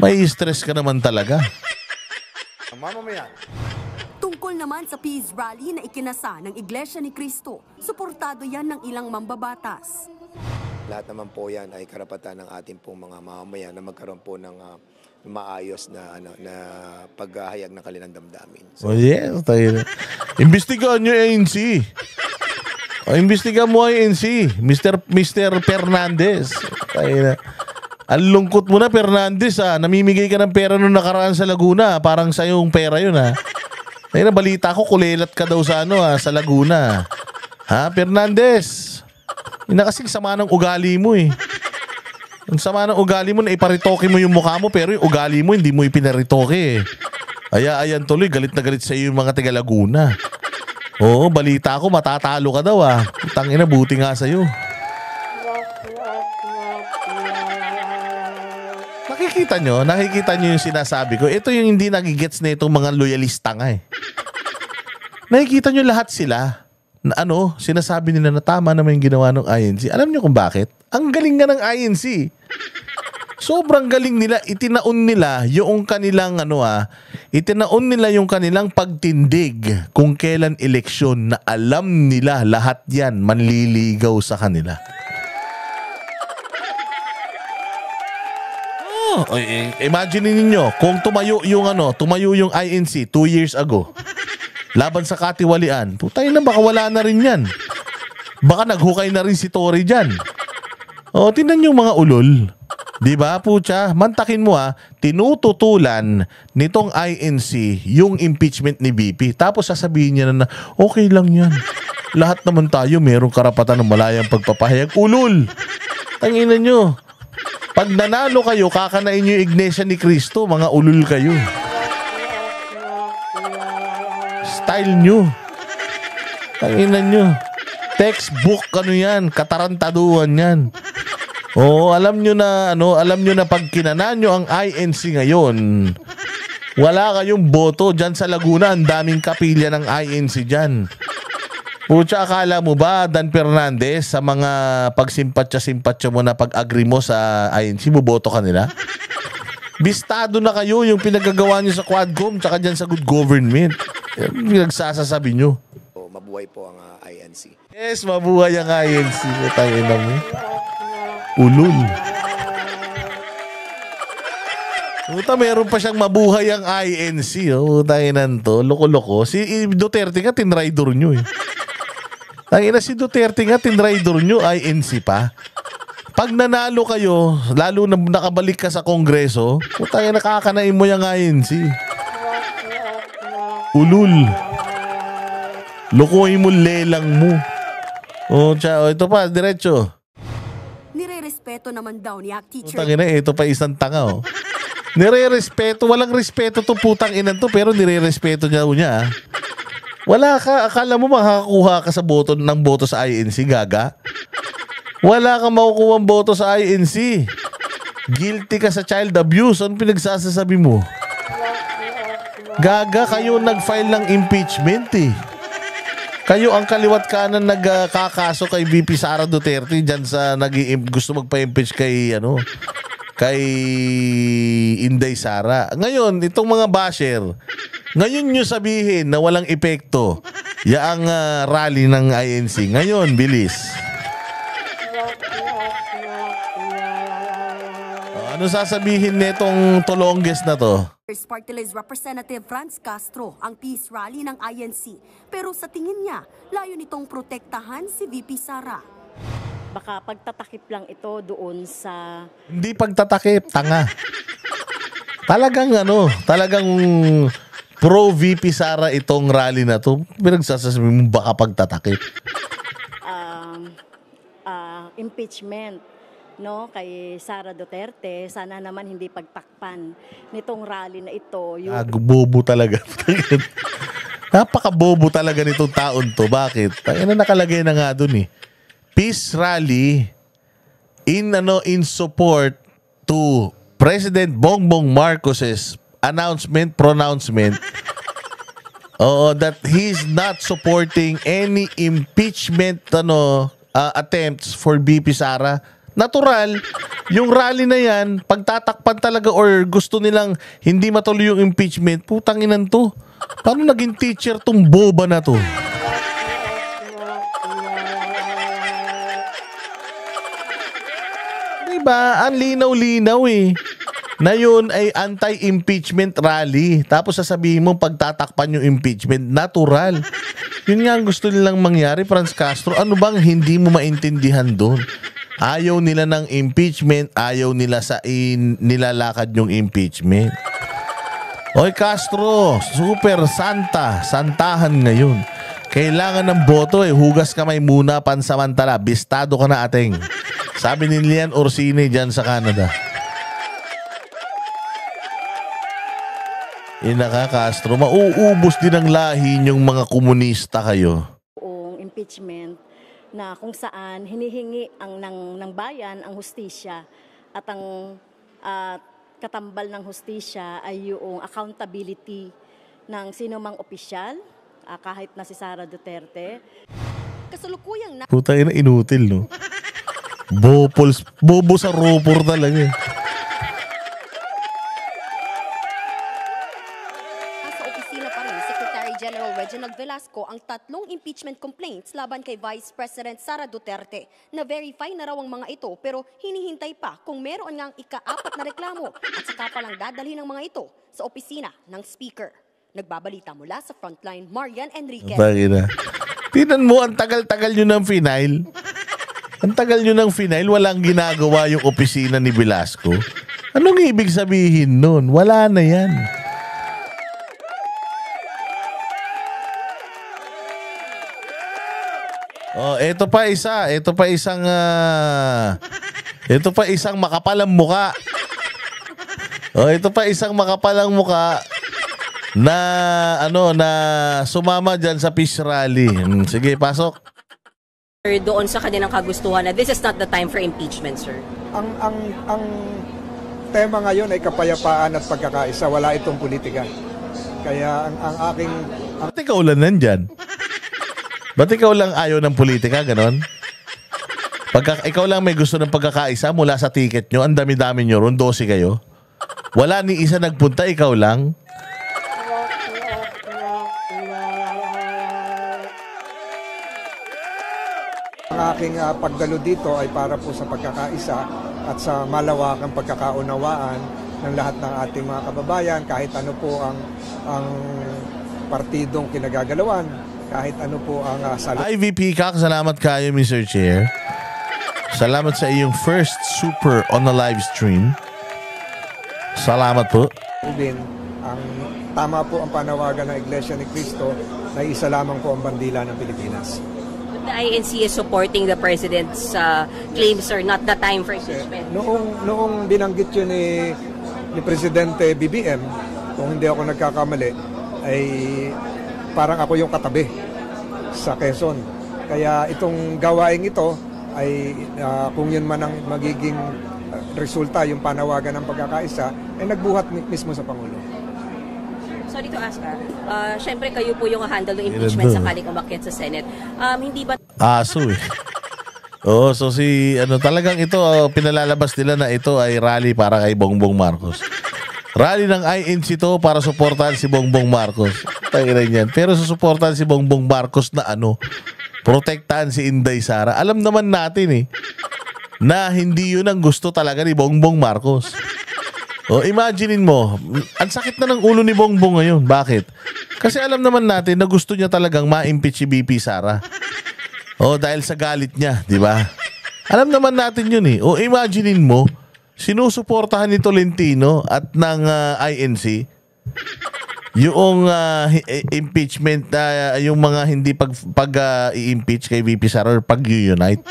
May stress ka naman talaga. Mamamayan. Tungkol naman sa peace rally na ikinasa ng Iglesia ni Cristo, suportado yan ng ilang mambabatas. Lahat naman po yan ay karapatan ng ating pong mga mamamayan na magkaroon po ng maayos na paghahayag ng kanilang damdamin. So, Oh yes, tayo. Imbestigahan nyo ANC. Imbestigahan mo ang ANC. Mr. Fernandez. Tayo na. Ang lungkot mo na, Fernandez, ha. Namimigay ka ng pera nung nakaraan sa Laguna. Parang sa'yo yung pera yun, ha. Tayo na, balita ko, kulelat ka daw sa sa Laguna. Ha, Fernandez? Yun na kasing sama ng ugali mo, eh. Ang sama ng ugali mo na iparitoke mo yung mukha mo, pero yung ugali mo hindi mo ipinaritoke, eh. Ayan tuloy, galit na galit sa iyo yung mga taga Laguna. Oo, balita ko, matatalo ka daw, ah. Tangina, buti nga sa'yo. Nakikita nyo yung sinasabi ko. Ito yung hindi nagigets na itong mga loyalista nga, eh. Nakikita nyo lahat sila na sinasabi nila na tama naman yung ginawa ng INC. Alam nyo kung bakit? Ang galing nga ng INC. Sobrang galing nila. Itinaon nila yung kanilang itinaon nila yung kanilang pagtindig kung kailan eleksyon na alam nila lahat yan manliligaw sa kanila. Imagine ninyo kung tumayo yung INC 2 years ago laban sa katiwalian, putay na, baka wala na rin yan. Baka naghukay na rin si Tory dyan. O, tingnan yung mga ulol. Diba, pucha? Mantakin mo, tinututulan nitong INC yung impeachment ni BP. Tapos sasabihin niya na okay lang yan. Lahat naman tayo merong karapatan ng malayang pagpapahayag. Ulol! Tanginan nyo. Pag nanalo kayo, kakanain nyo yung Iglesia ni Cristo, mga ulol kayo. Style nyo. Tanginan nyo. Textbook yan, katarantaduhan yan. Oo, alam nyo na pag kinanan nyo ang INC ngayon, wala kayong boto dyan sa Laguna, ang daming kapilya ng INC dyan. Pucha, akala mo ba, Dan Fernandez, sa mga pagsimpatya-simpatya mo na pag-agree mo sa INC, boto ka nila? Bistado na kayo yung pinagagawa nyo sa Quadcom tsaka dyan sa good government. Pinagsasasabi nyo. mabuhay po ang INC. Yes, mabuhay ang INC. Tayo na mo. Ulul. Puta, meron pa siyang mabuhay ang INC. Tayo to. Loko-loko. Si Duterte nga, tinraidor nyo eh. Tangina, si Duterte nga, tinraidor nyo, INC pa. Pag nanalo kayo, lalo na nakabalik ka sa Kongreso, puta, nakakanain mo yung INC. Ulul. Lokohin mo, lelang mo. Ito pa, diretso. Nire-respeto naman daw ni Teacher. Putang ina, ito pa isang tanga, Nire-respeto, walang respeto to putang inan to, pero nire-respeto niya. Wala ka, akala mo makakakuha ka sa boto ng boto sa INC, gaga? Wala kang makukuha ng boto sa INC. Guilty ka sa child abuse. Ano pinagsasasabi mo? Gaga, kayo nag-file ng impeachment eh. Kayo ang kaliwat kanan nagkakaso kay VP Sara Duterte dyan sa gusto magpa-impeach kay kay Inday Sara. Ngayon, itong mga basher, ngayon nyo sabihin na walang epekto yaang rally ng INC. Ngayon, bilis. Ano sasabihin netong Tolonges na to? Party List Representative Franz Castro ang peace rally ng INC. Pero sa tingin niya, layo nitong protektahan si VP Sara. Baka pagtatakip lang ito doon sa... Hindi pagtatakip, tanga. Talagang pro-VP Sara itong rally na to. Pinagsasabi mo baka pagtatakip. Impeachment kay Sara Duterte, sana naman hindi pagtakpan nitong rally na ito. Bobo talaga. Napaka-bobo talaga nitong taon to. Bakit? Nakalagay na nga dun eh. Peace rally in support to President Bongbong Marcos's pronouncement that he's not supporting any impeachment attempts for BP Sara. Natural, yung rally na yan, pagtatakpan talaga or gusto nilang hindi matuloy yung impeachment, putang inan to. Paano naging teacher tong boba na to? Diba? Ang linaw-linaw eh. Na yun ay anti-impeachment rally. Tapos sasabihin mo pagtatakpan yung impeachment. Natural. Yun nga ang gusto nilang mangyari, Franz Castro. Ano bang hindi mo maintindihan doon? Ayaw nila ng impeachment. Ayaw nila sa nilalakad yung impeachment. Oy Castro, super santa. Santahan ngayon. Kailangan ng boto eh. Hugas kamay muna pansamantala. Bistado ka na ating. Sabi ni Lian Orsini dyan sa Canada. Inaka Castro, mauubos din ang lahi yung mga komunista kayo. Buong impeachment na kung saan hinihingi ng bayan ang hustisya at ang katambal ng hustisya ay yung accountability ng sinumang opisyal, kahit na si Sara Duterte. Kasalukuyang Puta ina, inutil no. Bobo sa ropor talaga eh. Sa opisina pa rin, Secretary General Reginald Velasco ang 3 impeachment complaints laban kay Vice President Sara Duterte. Na-verify na raw ang mga ito pero hinihintay pa kung meron ngang ika-4 na reklamo at saka palang dadalhin ng mga ito sa opisina ng Speaker. Nagbabalita mula sa Frontline, Marian Enriquez. Bakit? Tinan mo, ang tagal-tagal nyo ng final. Ang tagal nyo ng final, walang ginagawa yung opisina ni Velasco. Anong ibig sabihin nun? Wala na yan. Oh, ito pa isa. Ito pa isang makapalang muka. Oh, ito pa isang makapalang muka na sumama diyan sa peace rally. Sige, pasok. Doon sa kanilang kagustuhan na this is not the time for impeachment, sir. Ang tema ngayon ay kapayapaan at pagkakaisa, wala itong politika. Kaya ang aking Ba't ikaw lang nandyan? Ba't ikaw lang ayaw ng politika, ganon? Ikaw lang may gusto ng pagkakaisa mula sa ticket nyo, ang dami-dami nyo ron, 12 kayo. Wala ni isa nagpunta, ikaw lang. Ang aking pagdalo dito ay para po sa pagkakaisa at sa malawakang pagkakaunawaan ng lahat ng ating mga kababayan, kahit ano po ang partidong kinagagalawan, kahit ano po ang IVP Kak, salamat kayo Mr. Chair. Salamat sa iyong first super on the live stream. Salamat po. din. Ang tama po ang panawagan ng Iglesia ni Cristo na isa lamang po ang bandila ng Pilipinas. The INC is supporting the President's claims, sir, not the time for impeachment. Noong binanggit yun ni Presidente BBM, kung hindi ako nagkakamali, ay parang ako yung katabi sa Quezon. Kaya itong gawaing ito ay kung yun man ang magiging resulta, yung panawagan ng pagkakaisa, ay nagbuhat mismo sa Pangulo. Sorry to ask, syempre kayo po yung handle ng impeachment sakaling umakyat sa Senate. Hindi ba Aso eh. Oo, so talagang ito, pinalalabas nila na ito ay rally para kay Bongbong Marcos. Rally ng INC to para suportahan si Bongbong Marcos. Tanginan yan. Pero susuportahan si Bongbong Marcos na protektahan si Inday Sara. Alam naman natin na hindi yun ang gusto talaga ni Bongbong Marcos. O, imaginein mo, ang sakit na ng ulo ni Bongbong ngayon. Bakit? Kasi alam naman natin na gusto niya talagang ma-impeach si BP Sara. O, dahil sa galit niya, di ba? Alam naman natin yun eh. O, imaginein mo, sinusuportahan ni Tolentino at ng INC yung impeachment, yung mga hindi pag-i-impeach kay VP Sara or pag-unite.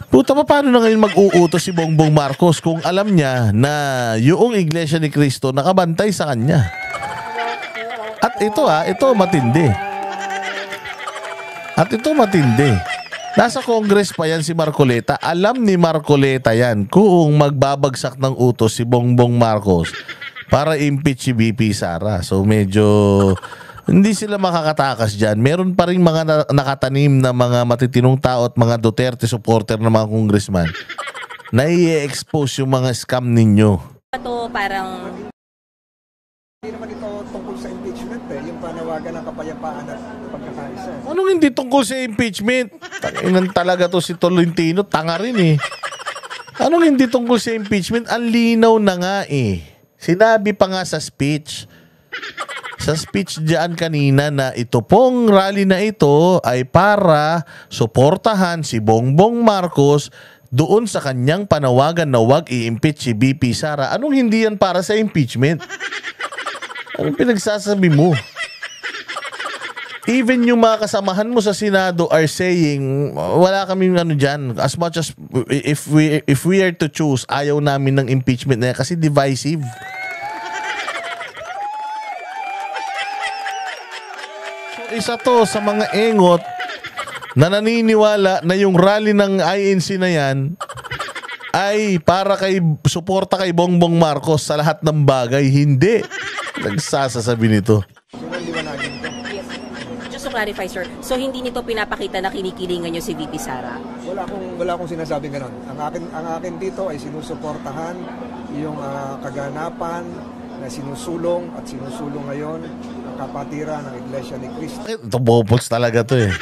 Puta, paano na ngayon mag-uutos si Bongbong Marcos kung alam niya na yung Iglesia ni Cristo nakabantay sa kanya? At ito matindi. Nasa Congress pa yan si Marcoleta. Alam ni Marcoleta yan kung magbabagsak ng utos si Bongbong Marcos para impeach si BP Sara. So medyo Hindi sila makakatakas dyan. Meron pa rin mga nakatanim na mga matitinong tao at mga Duterte supporter na mga congressman na i-expose yung mga scam ninyo. Ito parang Hindi naman ito tungkol sa impeachment yung panawagan ng kapayapaan at pagkakaisa. Anong hindi tungkol sa impeachment? Tanginan talaga to si Tolentino, tanga rin eh. Anong hindi tungkol sa impeachment? Ang linaw na nga eh. Sinabi pa nga sa speech diyan kanina na ito pong rally na ito ay para suportahan si Bongbong Marcos doon sa kanyang panawagan na wag i-impeach si BP Sara. Anong hindi yan para sa impeachment? Anong pinagsasabi mo? Even yung mga kasamahan mo sa Senado are saying, wala kaming ano dyan. As much as if we are to choose, ayaw namin ng impeachment na yan kasi divisive. So isa to sa mga engot na naniniwala na yung rally ng INC na yan ay para kay suporta kay Bongbong Marcos sa lahat ng bagay. Hindi. Nagsasasabi nito. just to clarify, sir, so hindi nito pinapakita na kinikilingan nyo si VP Sara? Wala akong sinasabing ganon. Ang akin dito ay sinusuportahan yung kaganapan na sinusulong ngayon ang kapatiran ng Iglesia ni Cristo. Ito bobox talaga to eh.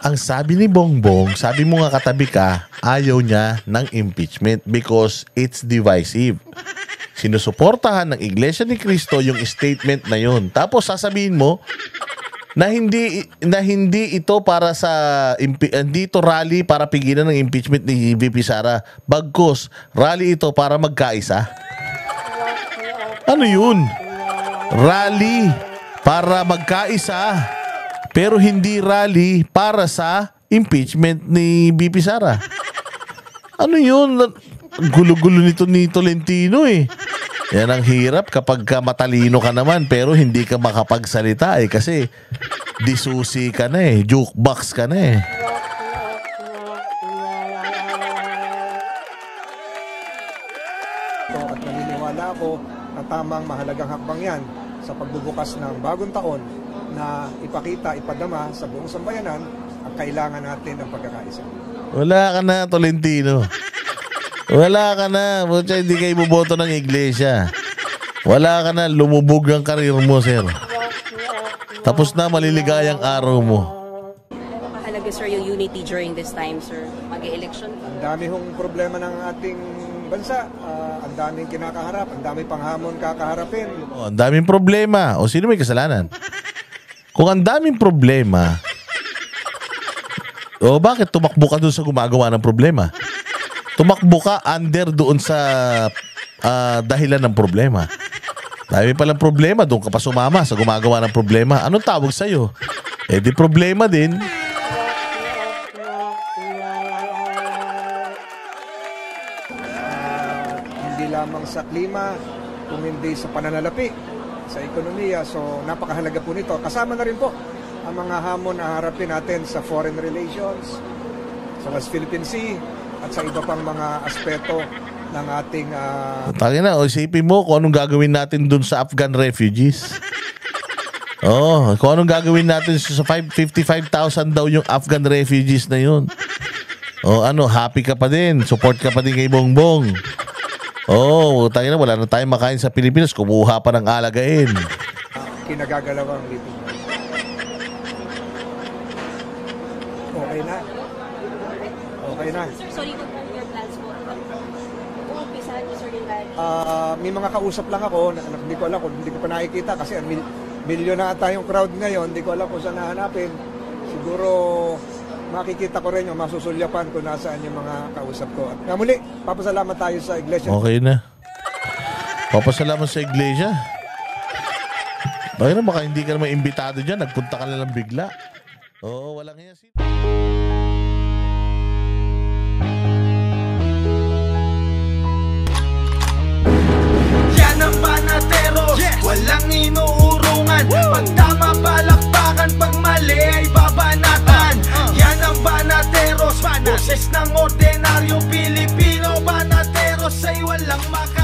Ang sabi ni Bongbong, sabi mo nga katabi ka, ayaw niya ng impeachment because it's divisive. Sinusuportahan ng Iglesia ni Cristo yung statement na yun. Tapos sasabihin mo na hindi ito para sa hindi ito rally para pigilan ng impeachment ni VP Sara. Bagkus, rally ito para magkaisa. Ano yun? Rally para magkaisa. Pero hindi rally para sa impeachment ni VP Sara. Ano yun? Gulo-gulo nito ni Tolentino eh. Yan ang hirap kapag matalino ka naman pero hindi ka makapagsalita eh kasi disusi ka na eh, jukebox ka na eh. At naniniwala ako na tamang mahalagang hakbang yan sa pagbubukas ng bagong taon na ipakita, ipadama sa buong sambayanan ang kailangan natin ng pagkakaisa. Wala ka na, Tolentino. Wala ka na. Butya, hindi kayo buboto ng iglesia. Wala ka na. Lumubog ang karir mo, sir. Tapos na maliligayang araw mo. Mahalaga, sir, yung unity during this time, sir. Mag-election. Ang dami hong problema ng ating bansa. Ang daming kinakaharap. Ang daming panghamon kakaharapin. Oh, ang daming problema. O sino may kasalanan? Kung ang daming problema, o bakit tumakbo ka doon sa gumagawa ng problema? Tumakbo ka under doon sa dahilan ng problema. Dami palang problema, doon ka pa sumama sa gumagawa ng problema. Anong tawag sa'yo? Eh di problema din. Hindi lamang sa klima, kung hindi sa pananalapi, sa ekonomiya. So napakahalaga po nito. Kasama na rin po ang mga hamon na harapin natin sa foreign relations, sa West Philippine Sea, at sa iba pang mga aspeto ng ating... Tangin na, isipin mo kung anong gagawin natin dun sa Afghan refugees. Oh, kung anong gagawin natin sa 55,000 daw yung Afghan refugees na yun. Oh, ano, happy ka pa din. Support ka pa din kay Bongbong. Oh, tangin na, wala na tayong makain sa Pilipinas. Kumuha pa ng alagain. kinagagalawang lipunan. Okay na. Okay na. Sir, sorry to know your plans po. Umpisahan niyo, sir, yung dahil. May mga kausap lang ako na hindi ko alam kung hindi ko pa nakikita kasi milyon na ata yung crowd ngayon. Hindi ko alam kung saan nahanapin. Siguro makikita ko rin yung masusulyapan kung nasaan yung mga kausap ko. At nga muli, papasalamat tayo sa iglesia. Okay na. Papasalamat sa iglesia. Bakit na baka hindi ka naman imbitado dyan, nagpunta ka na lang bigla. Oo, walang yan. Yan ang Banateros, walang inuurungan. Pag tama palakpakan, pag mali ay babanatan. Yan ang Banateros, boses ng ordinaryong Pilipino. Banateros ay walang maka